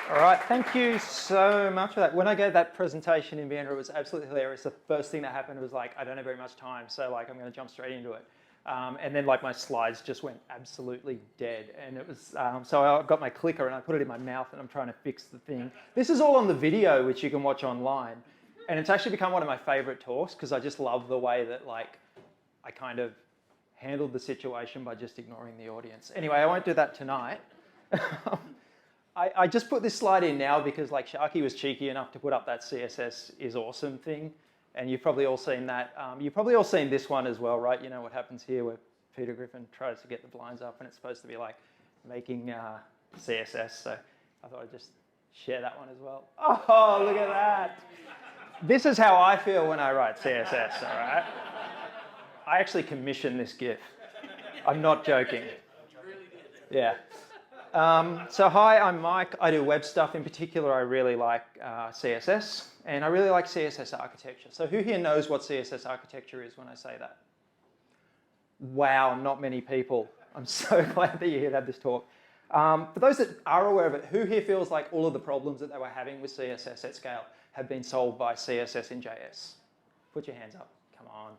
All right, thank you so much for that. When I gave that presentation in Vienna, it was absolutely hilarious. The first thing that happened was like, I don't have very much time, so like I'm going to jump straight into it. And then like my slides just went absolutely dead. And it was, so I've got my clicker and I put it in my mouth and I'm trying to fix the thing. This is all on the video, which you can watch online. And it's actually become one of my favorite talks because I just love the way that like I kind of handled the situation by just ignoring the audience. Anyway, I won't do that tonight. I just put this slide in now because like Sharky was cheeky enough to put up that CSS is awesome thing. And you've probably all seen that. You've probably all seen this one as well, right? You know what happens here where Peter Griffin tries to get the blinds up and it's supposed to be like making CSS. So I thought I'd just share that one as well. Oh, look at that. This is how I feel when I write CSS, all right? I actually commissioned this GIF. I'm not joking. Yeah. So hi, I'm Mike. I do web stuff. In particular, I really like CSS, and I really like CSS architecture. So who here knows what CSS architecture is when I say that? Wow, not many people. I'm so glad that you're here to have this talk. For those that are aware of it, who here feels like all of the problems that they were having with CSS at scale have been solved by CSS in JS? Put your hands up. Come on.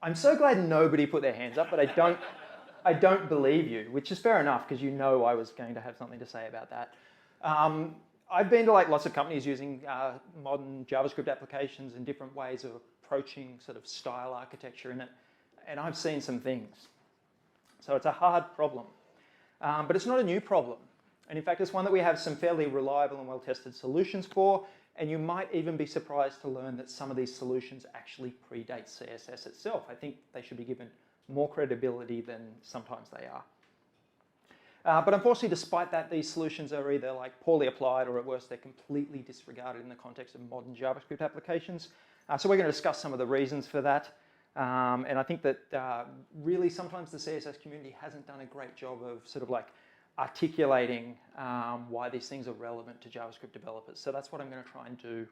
I'm so glad nobody put their hands up, but I don't believe you, which is fair enough because you know I was going to have something to say about that. I've been to like lots of companies using modern JavaScript applications and different ways of approaching sort of style architecture in it, and I've seen some things. So it's a hard problem, but it's not a new problem. And in fact, it's one that we have some fairly reliable and well-tested solutions for, and you might even be surprised to learn that some of these solutions actually predate CSS itself. I think they should be given more credibility than sometimes they are. But unfortunately, despite that, these solutions are either like poorly applied or at worst, they're completely disregarded in the context of modern JavaScript applications. So we're going to discuss some of the reasons for that. And I think that really sometimes the CSS community hasn't done a great job of sort of like articulating why these things are relevant to JavaScript developers. So that's what I'm going to try and do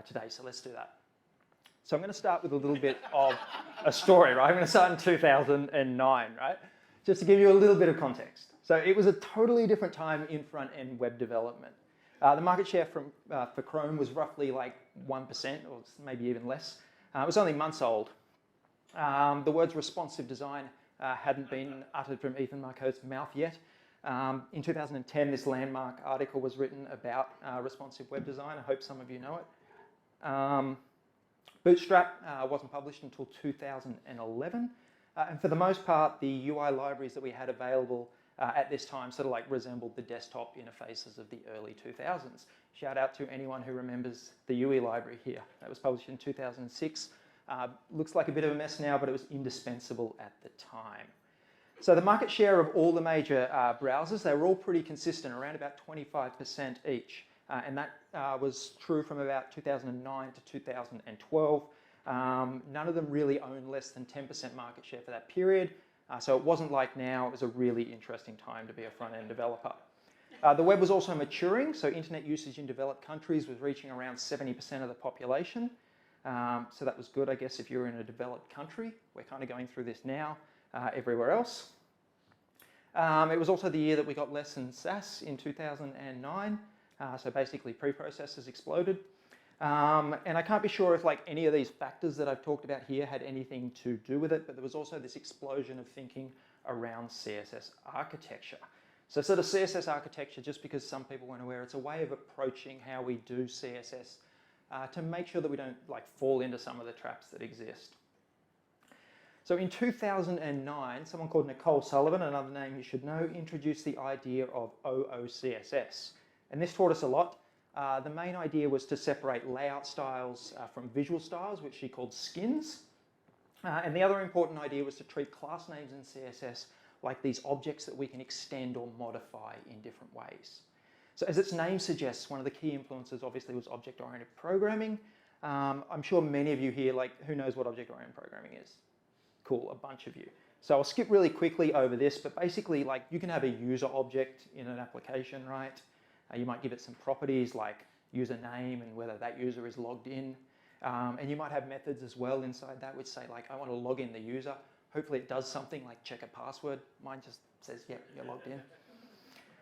today. So let's do that. So I'm going to start with a little bit of a story, right? I'm going to start in 2009, right? Just to give you a little bit of context. So it was a totally different time in front-end web development. The market share for Chrome was roughly like 1% or maybe even less. It was only months old. The words responsive design hadn't been uttered from Ethan Marco's mouth yet. In 2010, this landmark article was written about responsive web design. I hope some of you know it. Bootstrap wasn't published until 2011. And for the most part, the UI libraries that we had available at this time sort of like resembled the desktop interfaces of the early 2000s. Shout out to anyone who remembers the UI library here. That was published in 2006. Looks like a bit of a mess now, but it was indispensable at the time. So the market share of all the major browsers, they were all pretty consistent, around about 25% each. And that was true from about 2009 to 2012. None of them really owned less than 10% market share for that period. So it wasn't like now. It was a really interesting time to be a front-end developer. The web was also maturing, so internet usage in developed countries was reaching around 70% of the population. So that was good, I guess, if you're in a developed country. We're kind of going through this now everywhere else. It was also the year that we got less than SAS in 2009. So basically preprocessors exploded. And I can't be sure if like any of these factors that I've talked about here had anything to do with it, but there was also this explosion of thinking around CSS architecture. So sort of CSS architecture, just because some people weren't aware, it's a way of approaching how we do CSS to make sure that we don't like fall into some of the traps that exist. So in 2009, someone called Nicole Sullivan, another name you should know, introduced the idea of OOCSS. And this taught us a lot. The main idea was to separate layout styles from visual styles, which she called skins. And the other important idea was to treat class names in CSS like these objects that we can extend or modify in different ways. So as its name suggests, one of the key influences obviously was object-oriented programming. I'm sure many of you here, like, who knows what object-oriented programming is? Cool, a bunch of you. So I'll skip really quickly over this, but basically, like, you can have a user object in an application, right? You might give it some properties like username and whether that user is logged in. And you might have methods as well inside that which say, like, I want to log in the user. Hopefully it does something like check a password. Mine just says, yep, you're logged in.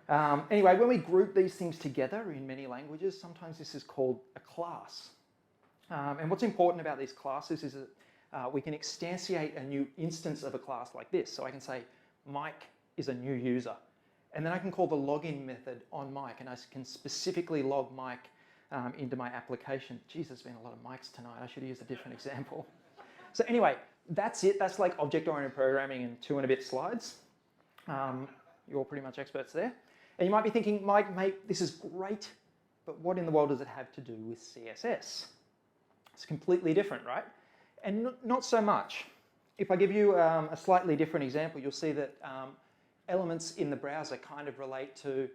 Anyway, when we group these things together in many languages, sometimes this is called a class. And what's important about these classes is that we can instantiate a new instance of a class like this. So I can say Mike is a new user. And then I can call the login method on Mike, and I can specifically log Mike into my application. Geez, there's been a lot of Mikes tonight. I should have used a different example. So anyway, that's it. That's like object-oriented programming in 2 and a bit slides. You're all pretty much experts there. And you might be thinking, Mike, mate, this is great, but what in the world does it have to do with CSS? It's completely different, right? And not so much. If I give you a slightly different example, you'll see that elements in the browser kind of relate to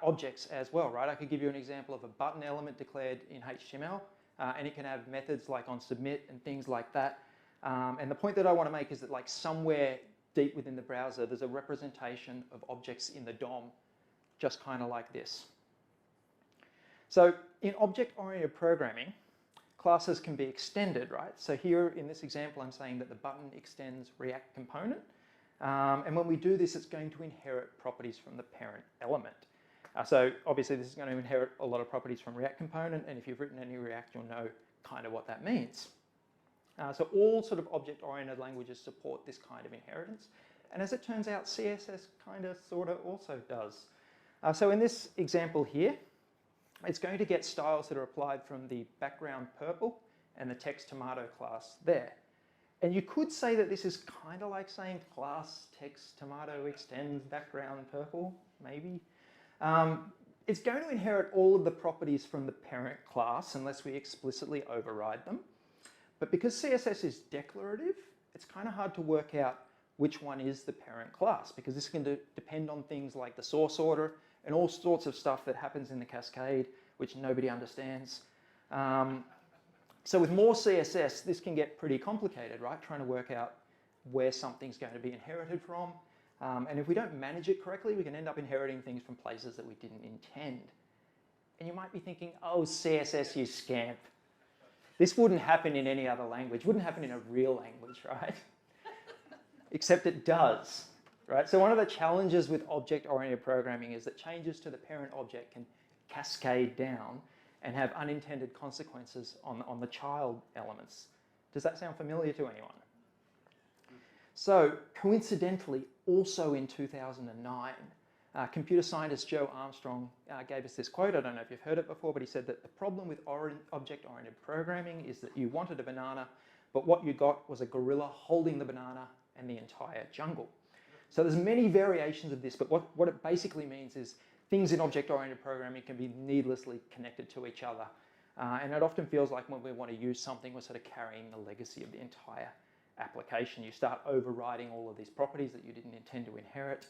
objects as well, right? I could give you an example of a button element declared in HTML, and it can have methods like onSubmit and things like that. And the point that I want to make is that like somewhere deep within the browser, there's a representation of objects in the DOM, just kind of like this. So in object-oriented programming, classes can be extended, right? So here in this example, I'm saying that the button extends React component. And when we do this, it's going to inherit properties from the parent element. So obviously this is going to inherit a lot of properties from React component, and if you've written any React, you'll know kind of what that means. So all sort of object-oriented languages support this kind of inheritance. And as it turns out, CSS kind of, sort of also does. So in this example here, it's going to get styles that are applied from the background purple and the text tomato class there. And you could say that this is kind of like saying class text tomato extends background purple, maybe. It's going to inherit all of the properties from the parent class unless we explicitly override them. But because CSS is declarative, it's kind of hard to work out which one is the parent class, because this can depend on things like the source order and all sorts of stuff that happens in the cascade, which nobody understands. So with more CSS, this can get pretty complicated, right? Trying to work out where something's going to be inherited from. And if we don't manage it correctly, we can end up inheriting things from places that we didn't intend. And you might be thinking, oh, CSS, you scamp. This wouldn't happen in any other language. Wouldn't happen in a real language, right? Except it does, right? So one of the challenges with object-oriented programming is that changes to the parent object can cascade down and have unintended consequences on the child elements. Does that sound familiar to anyone? So coincidentally, also in 2009, computer scientist Joe Armstrong gave us this quote. I don't know if you've heard it before, but he said that the problem with object-oriented programming is that you wanted a banana, but what you got was a gorilla holding the banana and the entire jungle. So there's many variations of this, but what it basically means is things in object-oriented programming can be needlessly connected to each other. And it often feels like when we want to use something, we're sort of carrying the legacy of the entire application. You start overriding all of these properties that you didn't intend to inherit.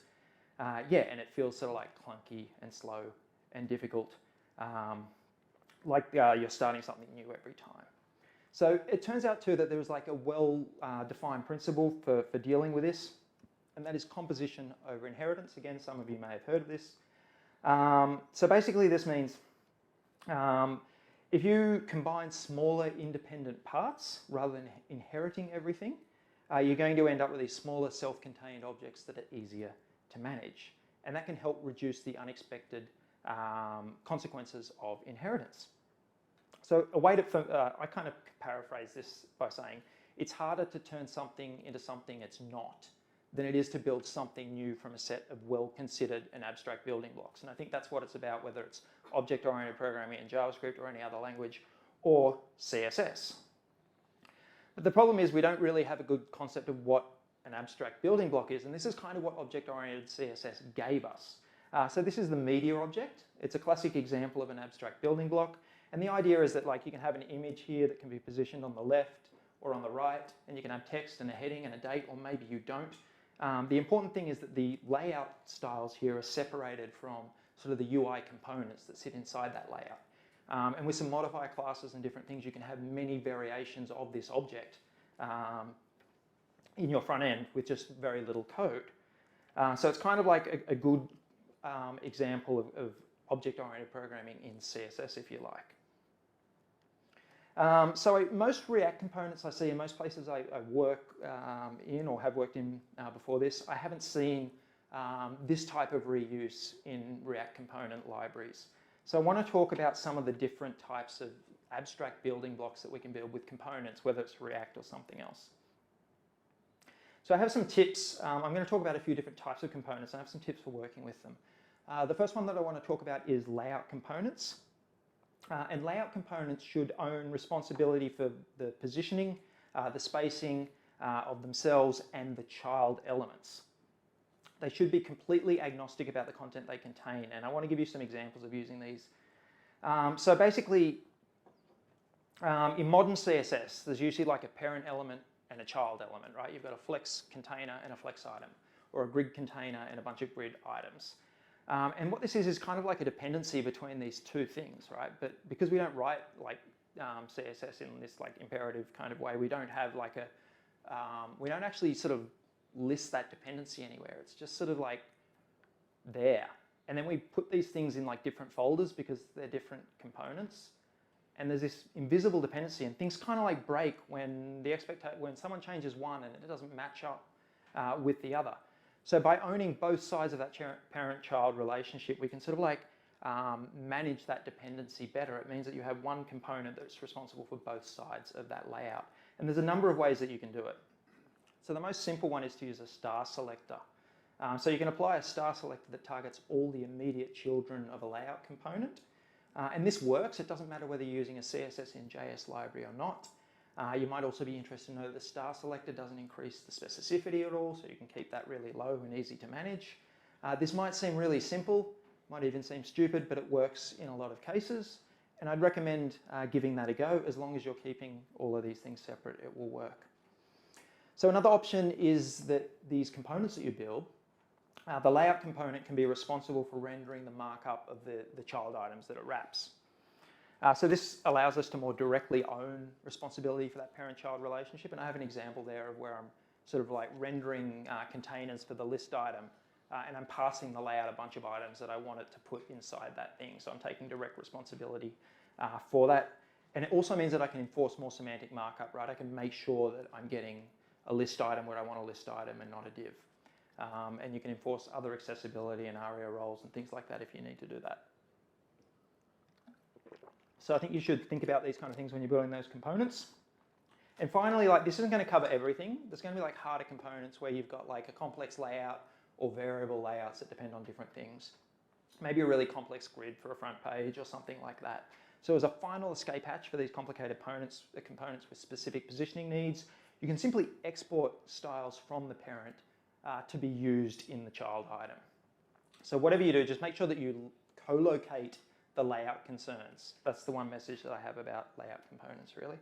Yeah, and it feels sort of like clunky and slow and difficult, like you're starting something new every time. So it turns out too that there was like a well-defined principle for dealing with this, and that is composition over inheritance. Again, some of you may have heard of this. So basically this means if you combine smaller independent parts rather than inheriting everything, you're going to end up with these smaller self-contained objects that are easier to manage. And that can help reduce the unexpected consequences of inheritance. So a way to, I kind of paraphrase this by saying, it's harder to turn something into something it's not than it is to build something new from a set of well-considered and abstract building blocks. And I think that's what it's about, whether it's object-oriented programming in JavaScript or any other language, or CSS. But the problem is we don't really have a good concept of what an abstract building block is, and this is kind of what object-oriented CSS gave us. So this is the media object. It's a classic example of an abstract building block, and the idea is that like you can have an image here that can be positioned on the left or on the right, and you can have text and a heading and a date, or maybe you don't. The important thing is that the layout styles here are separated from sort of the UI components that sit inside that layout. And with some modifier classes and different things, you can have many variations of this object in your front end with just very little code. So it's kind of like a good example of object-oriented programming in CSS, if you like. So most React components I see in most places I work in or have worked in before this, I haven't seen this type of reuse in React component libraries. So I want to talk about some of the different types of abstract building blocks that we can build with components, whether it's React or something else. So I have some tips. I'm going to talk about a few different types of components. I have some tips for working with them. The first one that I want to talk about is layout components. And layout components should own responsibility for the positioning, the spacing of themselves, and the child elements. They should be completely agnostic about the content they contain, and I want to give you some examples of using these. So basically, in modern CSS, there's usually like a parent element and a child element, right? You've got a flex container and a flex item, or a grid container and a bunch of grid items. And what this is kind of like a dependency between these two things, right? But because we don't write like CSS in this like imperative kind of way, we don't have like a, we don't actually sort of list that dependency anywhere. It's just sort of like there. And then we put these things in like different folders because they're different components. And there's this invisible dependency, and things kind of like break when when someone changes one and it doesn't match up with the other. So by owning both sides of that parent-child relationship, we can sort of like manage that dependency better. It means that you have one component that's responsible for both sides of that layout. And there's a number of ways that you can do it. So the most simple one is to use a star selector. So you can apply a star selector that targets all the immediate children of a layout component. And this works. It doesn't matter whether you're using a CSS in JS library or not. You might also be interested to know that the star selector doesn't increase the specificity at all, so you can keep that really low and easy to manage. This might seem really simple, might even seem stupid, but it works in a lot of cases. And I'd recommend giving that a go. As long as you're keeping all of these things separate, it will work. So another option is that these components that you build, the layout component can be responsible for rendering the markup of the child items that it wraps. So this allows us to more directly own responsibility for that parent-child relationship. And I have an example there of where I'm sort of like rendering containers for the list item, and I'm passing the layout a bunch of items that I want it to put inside that thing. So I'm taking direct responsibility for that. And it also means that I can enforce more semantic markup, right? I can make sure that I'm getting a list item where I want a list item and not a div. And you can enforce other accessibility and ARIA roles and things like that if you need to do that. So I think you should think about these kind of things when you're building those components. And finally, like this isn't going to cover everything. There's going to be like harder components where you've got like a complex layout or variable layouts that depend on different things. Maybe a really complex grid for a front page or something like that. So as a final escape hatch for these complicated components with specific positioning needs, you can simply export styles from the parent to be used in the child item. So whatever you do, just make sure that you co-locate the layout concerns. That's the one message that I have about layout components, really.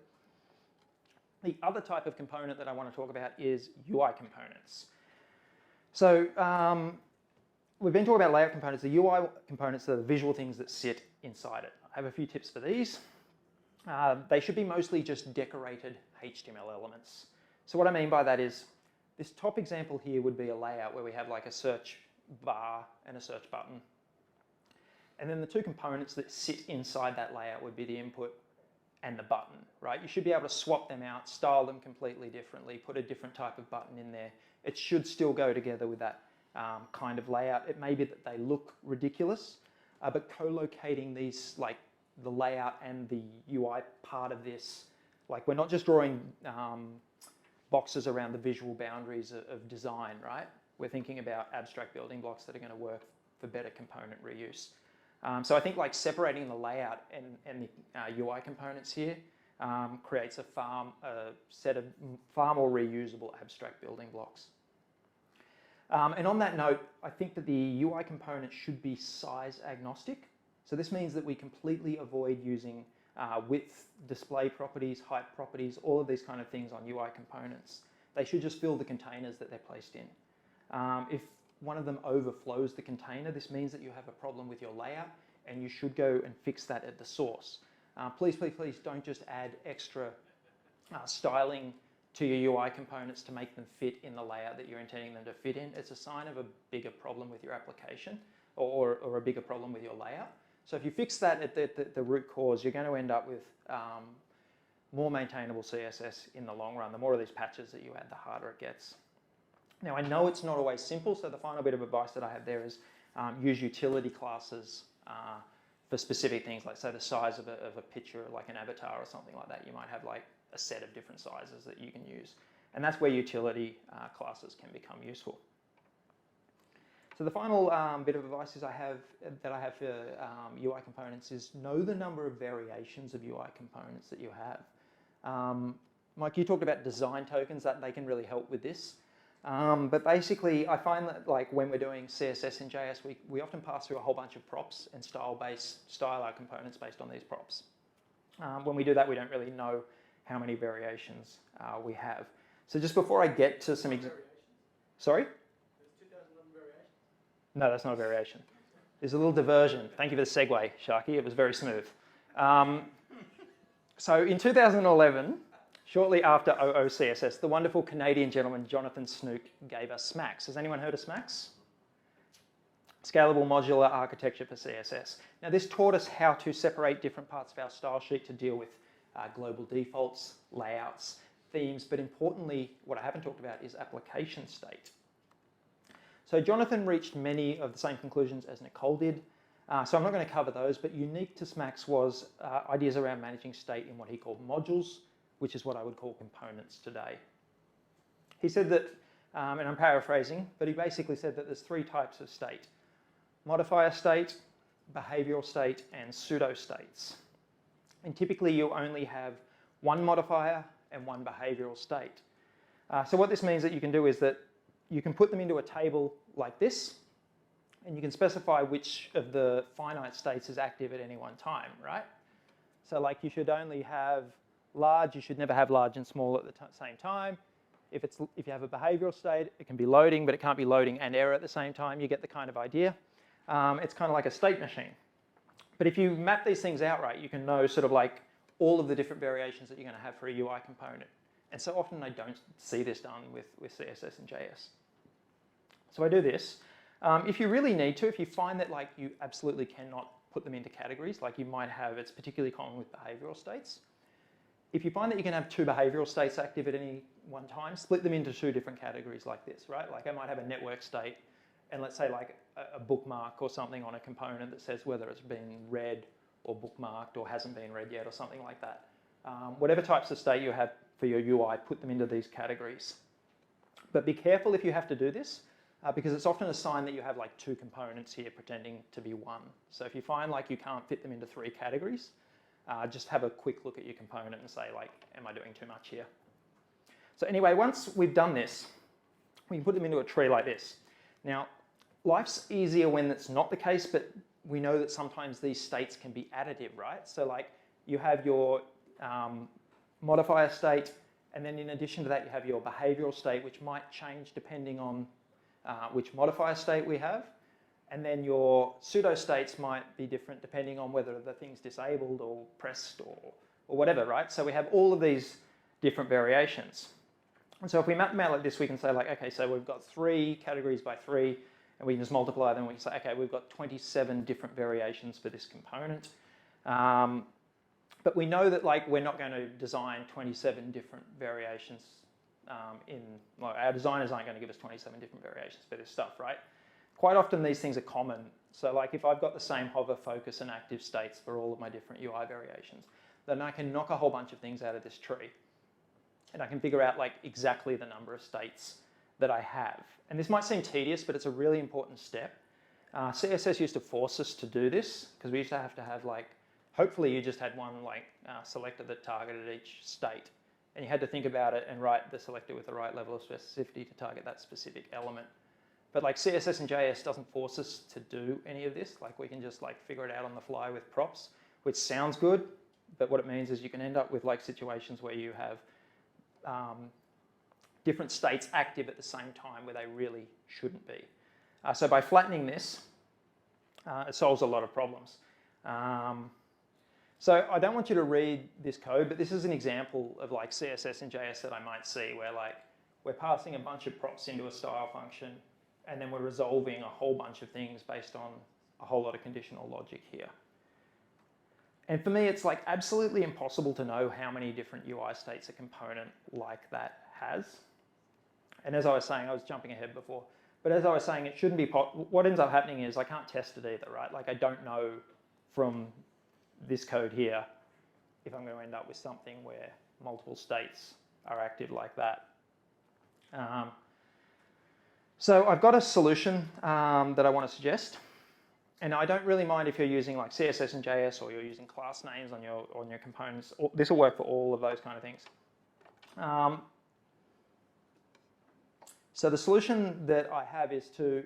The other type of component that I want to talk about is UI components. So we've been talking about layout components. The UI components are the visual things that sit inside it. I have a few tips for these. They should be mostly just decorated HTML elements. So what I mean by that is, this top example here would be a layout where we have like a search bar and a search button. And then the two components that sit inside that layout would be the input and the button, right? You should be able to swap them out, style them completely differently, put a different type of button in there. It should still go together with that kind of layout. It may be that they look ridiculous, but co-locating these, like the layout and the UI part of this, like we're not just drawing boxes around the visual boundaries of design, right? We're thinking about abstract building blocks that are going to work for better component reuse. So I think like separating the layout and the UI components here creates a set of far more reusable abstract building blocks. And on that note, I think that the UI component should be size agnostic. So this means that we completely avoid using width, display properties, height properties, all of these kind of things on UI components. They should just fill the containers that they're placed in. If one of them overflows the container, this means that you have a problem with your layout, and you should go and fix that at the source. Please, please, please don't just add extra styling to your UI components to make them fit in the layout that you're intending them to fit in. It's a sign of a bigger problem with your application or a bigger problem with your layout. So if you fix that at the root cause, you're going to end up with more maintainable CSS in the long run. The more of these patches that you add, the harder it gets. Now, I know it's not always simple, so the final bit of advice that I have there is use utility classes for specific things, like say the size of a picture, like an avatar or something like that. You might have like a set of different sizes that you can use. And that's where utility classes can become useful. So the final bit of advice I have for UI components is know the number of variations of UI components that you have. Mike, you talked about design tokens, that they can really help with this. But basically, I find that like when we're doing CSS in JS, we often pass through a whole bunch of props and style our components based on these props. When we do that, we don't really know how many variations we have. So just before I get to some sorry? No, that's not a variation. There's a little diversion. Thank you for the segue, Sharky. It was very smooth. So in 2011, shortly after OOCSS, the wonderful Canadian gentleman Jonathan Snook gave us SMAX. Has anyone heard of SMAX? Scalable Modular Architecture for CSS. Now this taught us how to separate different parts of our style sheet to deal with global defaults, layouts, themes, but importantly, what I haven't talked about is application state. So Jonathan reached many of the same conclusions as Nicole did. So I'm not going to cover those, but unique to SMAX was ideas around managing state in what he called modules, which is what I would call components today. He said that, and I'm paraphrasing, but he basically said that there's three types of state: modifier state, behavioral state, and pseudo states. And typically you only have one modifier and one behavioral state. So what this means that you can do is that you can put them into a table like this, and you can specify which of the finite states is active at any one time, right? So like you should only have large, you should never have large and small at the same time. If you have a behavioral state, it can be loading, but it can't be loading and error at the same time. You get the kind of idea. It's kind of like a state machine. But if you map these things out right, you can know sort of like all of the different variations that you're going to have for a UI component. And so often I don't see this done with CSS and JS. So I do this. If you really need to, if you find that like you absolutely cannot put them into categories, like you might have, it's particularly common with behavioral states. If you find that you can have two behavioral states active at any one time, split them into two different categories like this, right? Like I might have a network state, and let's say like a bookmark or something on a component that says whether it's been read or bookmarked or hasn't been read yet or something like that. Whatever types of state you have for your UI, put them into these categories. But be careful if you have to do this, because it's often a sign that you have like two components here pretending to be one. So if you find like you can't fit them into three categories, just have a quick look at your component and say like, am I doing too much here? So anyway, once we've done this, we can put them into a tree like this. Now, life's easier when that's not the case, but we know that sometimes these states can be additive, right? So like you have your modifier state, and then in addition to that, you have your behavioral state, which might change depending on which modifier state we have. And then your pseudo states might be different depending on whether the thing's disabled or pressed or whatever, right? So we have all of these different variations. And so if we map them out like this, we can say like, okay, so we've got 3 categories by 3, and we can just multiply them. We can say, okay, we've got 27 different variations for this component. But we know that like we're not going to design 27 different variations our designers aren't going to give us 27 different variations for this stuff, right? Quite often these things are common. So like if I've got the same hover, focus, and active states for all of my different UI variations, then I can knock a whole bunch of things out of this tree. And I can figure out like exactly the number of states that I have. And this might seem tedious, but it's a really important step. CSS used to force us to do this because we used to have like, hopefully you just had one like selector that targeted each state. And you had to think about it and write the selector with the right level of specificity to target that specific element. But like CSS and JS doesn't force us to do any of this. Like we can just like figure it out on the fly with props, which sounds good, but what it means is you can end up with like situations where you have different states active at the same time where they really shouldn't be. So by flattening this, it solves a lot of problems. So I don't want you to read this code, but this is an example of like CSS and JS that I might see where like we're passing a bunch of props into a style function and then we're resolving a whole bunch of things based on a whole lot of conditional logic here. And for me, it's like absolutely impossible to know how many different UI states a component like that has. And as I was saying, I was jumping ahead before, but as I was saying, it shouldn't be, what ends up happening is I can't test it either, right? Like I don't know from this code here if I'm going to end up with something where multiple states are active like that. So I've got a solution that I want to suggest. And I don't really mind if you're using like CSS and JS or you're using class names on your components. This will work for all of those kind of things. So the solution that I have is to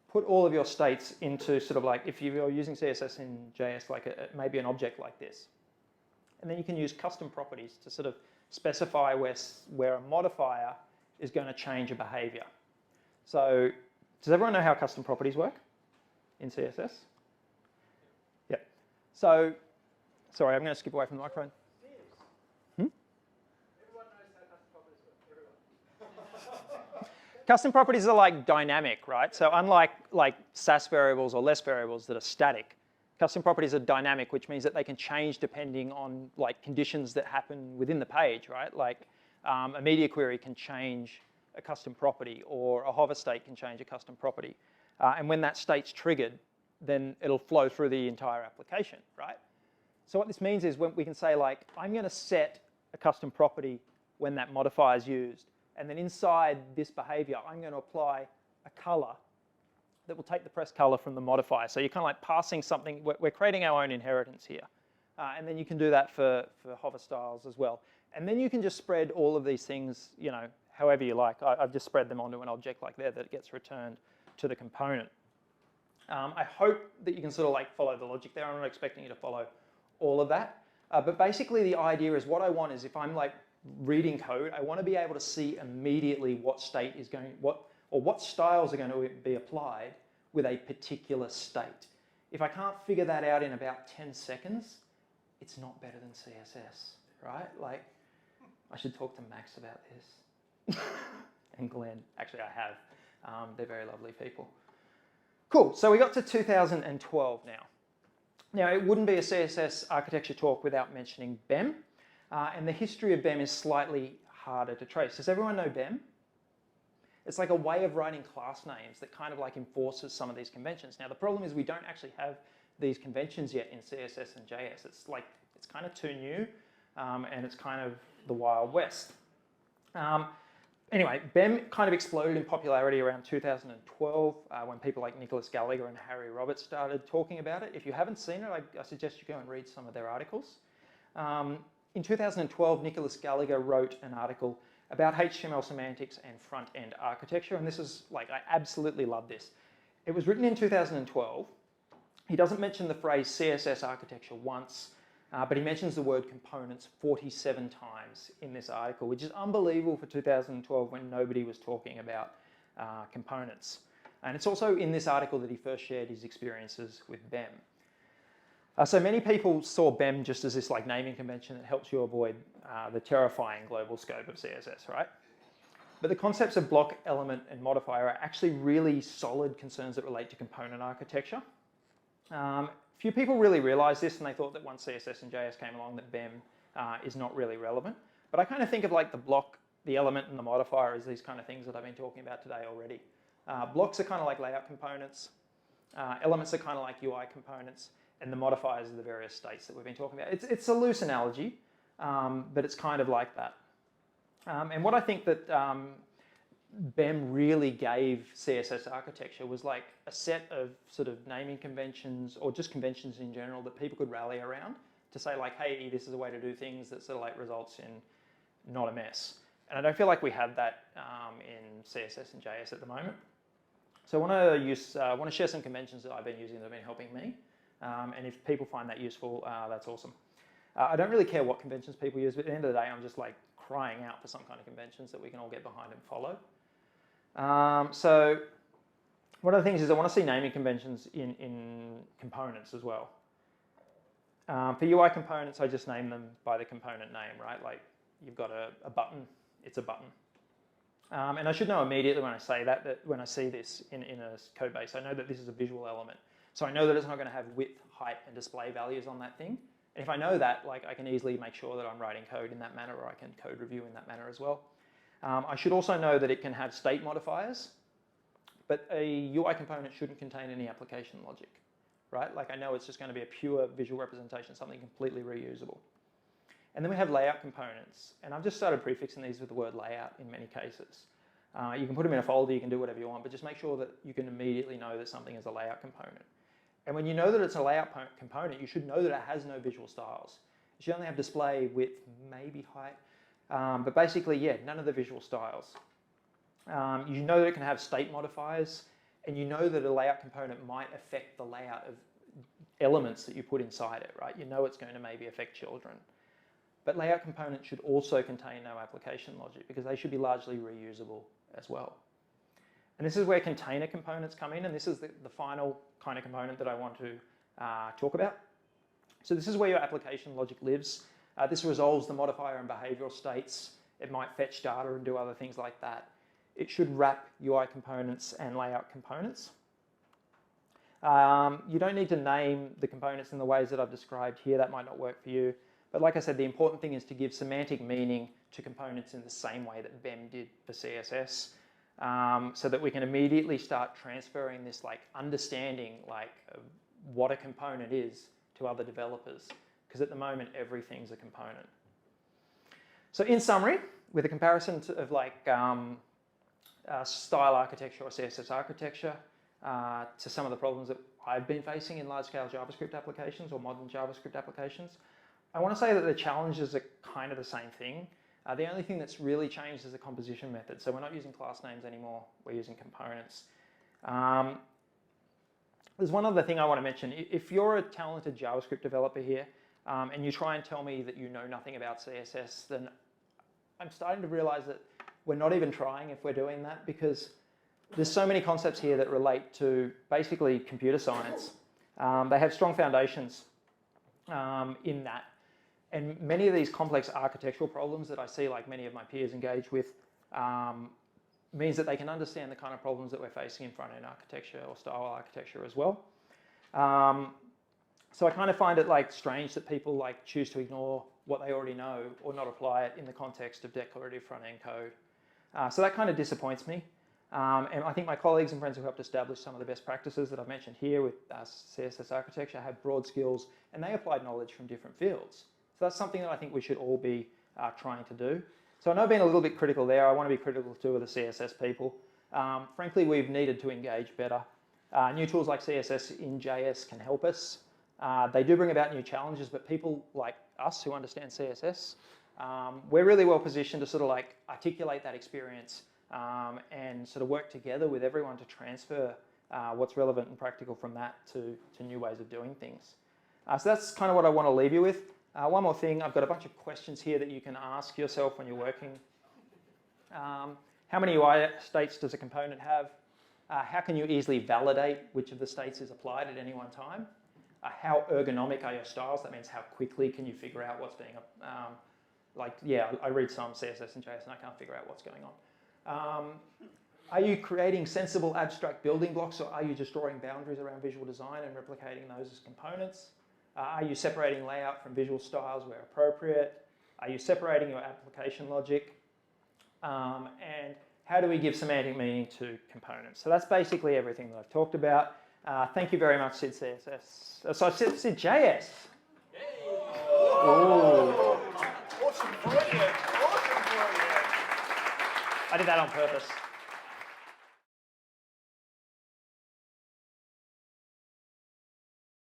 put all of your states into sort of like, if you're using CSS in JS, like maybe an object like this. And then you can use custom properties to sort of specify where a modifier is going to change a behavior. So does everyone know how custom properties work in CSS? Yeah. So, sorry, I'm going to skip away from the microphone. Custom properties are like dynamic, right? So unlike like SAS variables or less variables that are static, custom properties are dynamic, which means that they can change depending on like conditions that happen within the page, right? Like a media query can change a custom property, or a hover state can change a custom property. And when that state's triggered, then it'll flow through the entire application, right? So what this means is when we can say like, I'm going to set a custom property when that modifier is used. And then inside this behavior, I'm going to apply a color that will take the press color from the modifier. So you're kind of like passing something. We're creating our own inheritance here. And then you can do that for hover styles as well. And then you can just spread all of these things, you know, however you like. I've just spread them onto an object like there that gets returned to the component. I hope that you can sort of like follow the logic there. I'm not expecting you to follow all of that. But basically the idea is what I want is if I'm like reading code, I want to be able to see immediately what state is going, what styles are going to be applied with a particular state. If I can't figure that out in about 10 seconds, it's not better than CSS, right? Like, I should talk to Max about this. And Glenn. Actually, I have. They're very lovely people. Cool, so we got to 2012 now. Now, it wouldn't be a CSS architecture talk without mentioning BEM. And the history of BEM is slightly harder to trace. Does everyone know BEM? It's like a way of writing class names that kind of like enforces some of these conventions. Now, the problem is we don't actually have these conventions yet in CSS and JS. It's like, it's kind of too new, and it's kind of the Wild West. Anyway, BEM kind of exploded in popularity around 2012 when people like Nicholas Gallagher and Harry Roberts started talking about it. If you haven't seen it, I suggest you go and read some of their articles. In 2012, Nicholas Gallagher wrote an article about HTML semantics and front-end architecture, and this is like, I absolutely love this. It was written in 2012. He doesn't mention the phrase CSS architecture once, but he mentions the word components 47 times in this article, which is unbelievable for 2012 when nobody was talking about components. And it's also in this article that he first shared his experiences with BEM. So many people saw BEM just as this like naming convention that helps you avoid the terrifying global scope of CSS, right? But the concepts of block, element, and modifier are actually really solid concerns that relate to component architecture. Few people really realized this, and they thought that once CSS and JS came along that BEM is not really relevant. But I kind of think of like the block, the element, and the modifier as these kind of things that I've been talking about today already. Blocks are kind of like layout components. Elements are kind of like UI components. And the modifiers are the various states that we've been talking about. It's a loose analogy, but it's kind of like that. And what I think that BEM really gave CSS architecture was like a set of sort of naming conventions or just conventions in general that people could rally around to say like, hey, this is a way to do things that sort of like results in not a mess. And I don't feel like we have that in CSS and JS at the moment. So I want to share some conventions that I've been using that have been helping me. And if people find that useful, that's awesome. I don't really care what conventions people use, but at the end of the day, I'm just like crying out for some kind of conventions that we can all get behind and follow. So one of the things is I want to see naming conventions in components as well. For UI components, I just name them by the component name, right? Like you've got a button, it's a button. And I should know immediately when I say that when I see this in a code base, I know that this is a visual element. So I know that it's not going to have width, height, and display values on that thing. And if I know that, like I can easily make sure that I'm writing code in that manner, or I can code review in that manner as well. I should also know that it can have state modifiers, but a UI component shouldn't contain any application logic, right? Like I know it's just going to be a pure visual representation, something completely reusable. And then we have layout components, and I've just started prefixing these with the word layout in many cases. You can put them in a folder, you can do whatever you want, but just make sure that you can immediately know that something is a layout component. And when you know that it's a layout component, you should know that it has no visual styles. It should only have display, width, maybe height, but basically, yeah, none of the visual styles. You know that it can have state modifiers, and you know that a layout component might affect the layout of elements that you put inside it, right? You know it's going to maybe affect children. But layout components should also contain no application logic because they should be largely reusable as well. And this is where container components come in, and this is the final kind of component that I want to talk about. So this is where your application logic lives. This resolves the modifier and behavioral states. It might fetch data and do other things like that. It should wrap UI components and layout components. You don't need to name the components in the ways that I've described here. That might not work for you. But like I said, the important thing is to give semantic meaning to components in the same way that Vem did for CSS, so that we can immediately start transferring this like understanding like of what a component is to other developers. Because at the moment, everything's a component. So in summary, with a comparison of like style architecture or CSS architecture to some of the problems that I've been facing in large-scale JavaScript applications or modern JavaScript applications, I want to say that the challenges are kind of the same thing. The only thing that's really changed is the composition method. So we're not using class names anymore, we're using components. There's one other thing I want to mention. If you're a talented JavaScript developer here and you try and tell me that you know nothing about CSS, then I'm starting to realize that we're not even trying if we're doing that, because there's so many concepts here that relate to basically computer science. They have strong foundations in that. And many of these complex architectural problems that I see like many of my peers engage with means that they can understand the kind of problems that we're facing in front-end architecture or style architecture as well. So I kind of find it like strange that people like choose to ignore what they already know or not apply it in the context of declarative front-end code. So that kind of disappoints me. And I think my colleagues and friends who helped establish some of the best practices that I've mentioned here with CSS architecture have broad skills, and they applied knowledge from different fields. So that's something that I think we should all be trying to do. So I know I've been a little bit critical there. I want to be critical too of the CSS people. Frankly, we've needed to engage better. New tools like CSS in JS can help us. They do bring about new challenges, but people like us who understand CSS, we're really well positioned to sort of like articulate that experience and sort of work together with everyone to transfer what's relevant and practical from that to new ways of doing things. So that's kind of what I want to leave you with. One more thing, I've got a bunch of questions here that you can ask yourself when you're working. How many UI states does a component have? How can you easily validate which of the states is applied at any one time? How ergonomic are your styles? That means how quickly can you figure out what's being, I read some CSS and JS and I can't figure out what's going on. Are you creating sensible abstract building blocks, or are you just drawing boundaries around visual design and replicating those as components? Are you separating layout from visual styles where appropriate? Are you separating your application logic? And how do we give semantic meaning to components? So that's basically everything that I've talked about. Thank you very much, SydJS. SydJS. Awesome, brilliant. I did that on purpose.